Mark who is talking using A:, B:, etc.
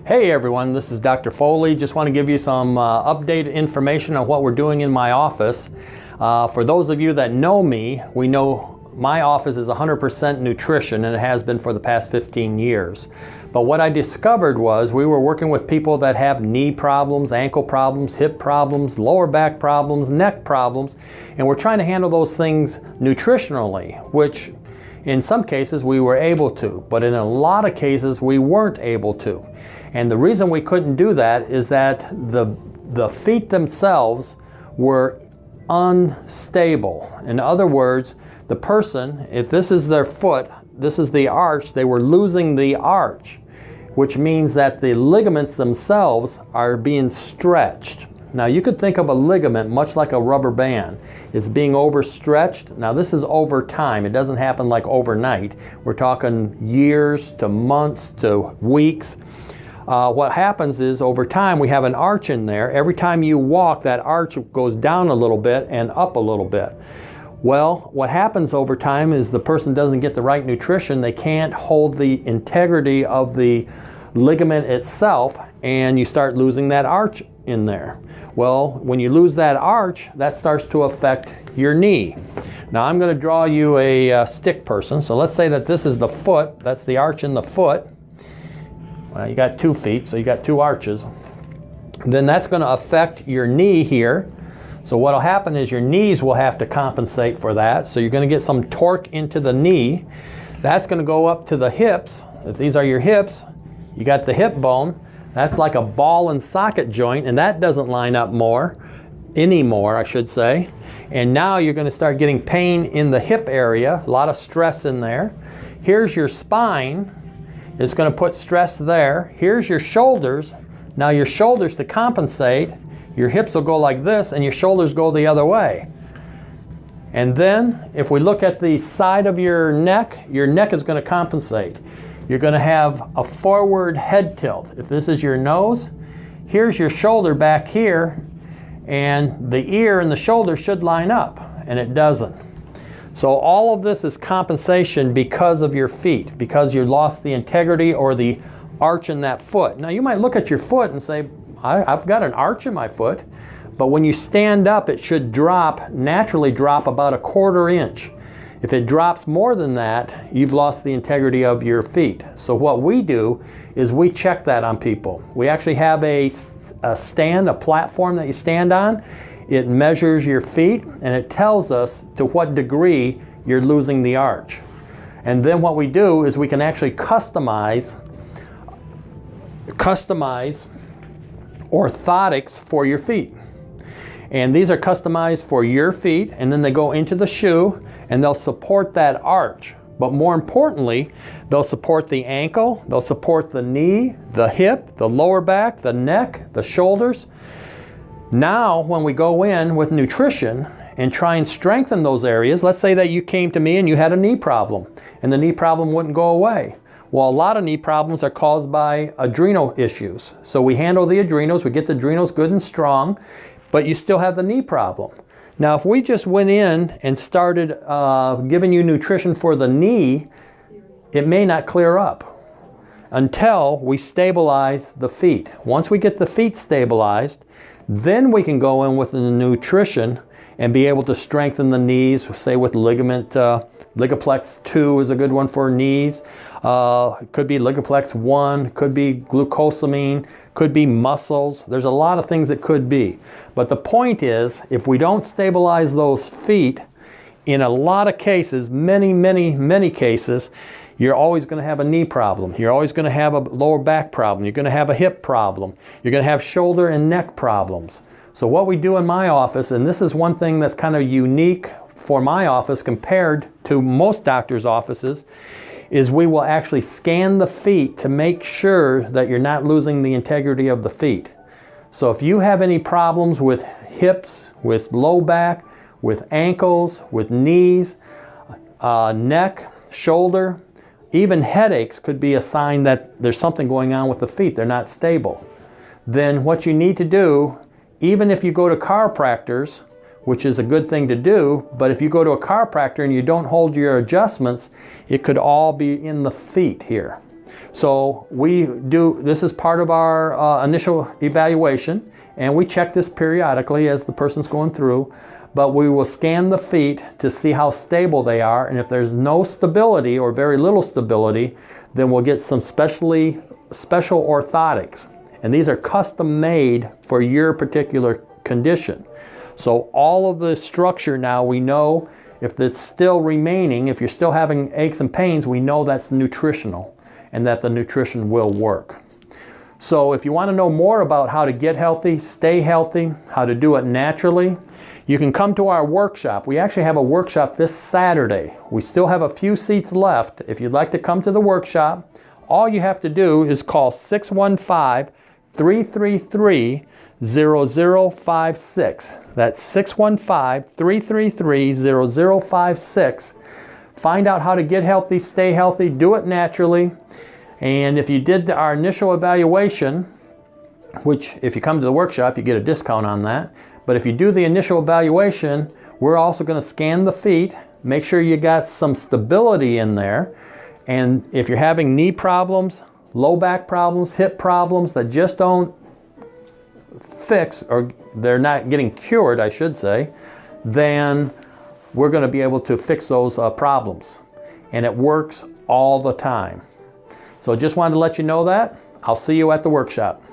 A: Hey everyone, this is Dr. Foley. Just want to give you some updated information on what we're doing in my office. For those of you that know me, we know my office is 100% nutrition, and it has been for the past 15 years. But what I discovered was we were working with people that have knee problems, ankle problems, hip problems, lower back problems, neck problems, and we're trying to handle those things nutritionally, which in some cases we were able to, but in a lot of cases we weren't able to. And the reason we couldn't do that is that the feet themselves were unstable. In other words, the person, if this is their foot, this is the arch, they were losing the arch, which means that the ligaments themselves are being stretched. Now you could think of a ligament much like a rubber band. It's being overstretched. Now this is over time. It doesn't happen like overnight. We're talking years to months to weeks. What happens is over time we have an arch in there. Every time you walk, that arch goes down a little bit and up a little bit. Well, what happens over time is the person doesn't get the right nutrition. They can't hold the integrity of the ligament itself, and you start losing that arch in there. Well, when you lose that arch, that starts to affect your knee. Now I'm going to draw you a stick person. So let's say that this is the foot. That's the arch in the foot. Well, you got 2 feet, so you got 2 arches. Then that's going to affect your knee here. So what will happen is your knees will have to compensate for that. So you're going to get some torque into the knee. That's going to go up to the hips. If these are your hips, you got the hip bone. That's like a ball and socket joint, and that doesn't line up anymore, I should say. And now you're going to start getting pain in the hip area, a lot of stress in there. Here's your spine. It's going to put stress there. Here's your shoulders. Now your shoulders, to compensate, your hips will go like this and your shoulders go the other way. And then if we look at the side of your neck is going to compensate. You're going to have a forward head tilt. If this is your nose, here's your shoulder back here, and the ear and the shoulder should line up, and it doesn't. So all of this is compensation because of your feet, because you lost the integrity or the arch in that foot. Now you might look at your foot and say, I've got an arch in my foot, but when you stand up it should naturally drop about 1/4 inch. If it drops more than that, you've lost the integrity of your feet. So what we do is we check that on people. We actually have a platform that you stand on. It measures your feet and it tells us to what degree you're losing the arch. And then what we do is we can actually customize orthotics for your feet. And these are customized for your feet, and then they go into the shoe and they'll support that arch. But more importantly, they'll support the ankle, they'll support the knee, the hip, the lower back, the neck, the shoulders. Now, when we go in with nutrition and try and strengthen those areas, let's say that you came to me and you had a knee problem, and the knee problem wouldn't go away. Well, a lot of knee problems are caused by adrenal issues. So we handle the adrenals, we get the adrenals good and strong, but you still have the knee problem. Now, if we just went in and started giving you nutrition for the knee, it may not clear up until we stabilize the feet. Once we get the feet stabilized, then we can go in with the nutrition and be able to strengthen the knees, say with ligament, Ligaplex 2 is a good one for knees. It could be Ligaplex 1, could be glucosamine, could be muscles. There's a lot of things it could be. But the point is, if we don't stabilize those feet, in a lot of cases, many cases, you're always going to have a knee problem. You're always going to have a lower back problem. You're going to have a hip problem. You're going to have shoulder and neck problems. So what we do in my office, and this is one thing that's kind of unique for my office compared to most doctors' offices, is we will actually scan the feet to make sure that you're not losing the integrity of the feet. So if you have any problems with hips, with low back, with ankles, with knees, neck, shoulder, even headaches could be a sign that there's something going on with the feet. They're not stable. Then what you need to do, even if you go to chiropractors, which is a good thing to do, but if you go to a chiropractor and you don't hold your adjustments, it could all be in the feet here. So this is part of our initial evaluation, and we check this periodically as the person's going through, but we will scan the feet to see how stable they are, and if there's no stability or very little stability, then we'll get some special orthotics. And these are custom made for your particular condition. So all of the structure now, we know if it's still remaining, if you're still having aches and pains, we know that's nutritional and that the nutrition will work. So if you want to know more about how to get healthy, stay healthy, how to do it naturally, you can come to our workshop. We actually have a workshop this Saturday. We still have a few seats left. If you'd like to come to the workshop, all you have to do is call 615-333-0056. That's 615-333-0056. Find out how to get healthy, stay healthy, do it naturally. And if you did our initial evaluation, which if you come to the workshop, you get a discount on that. But if you do the initial evaluation, we're also going to scan the feet, make sure you got some stability in there. And if you're having knee problems, low back problems, hip problems that just don't fix, or they're not getting cured, I should say, then we're going to be able to fix those problems. And it works all the time. So just wanted to let you know that. I'll see you at the workshop.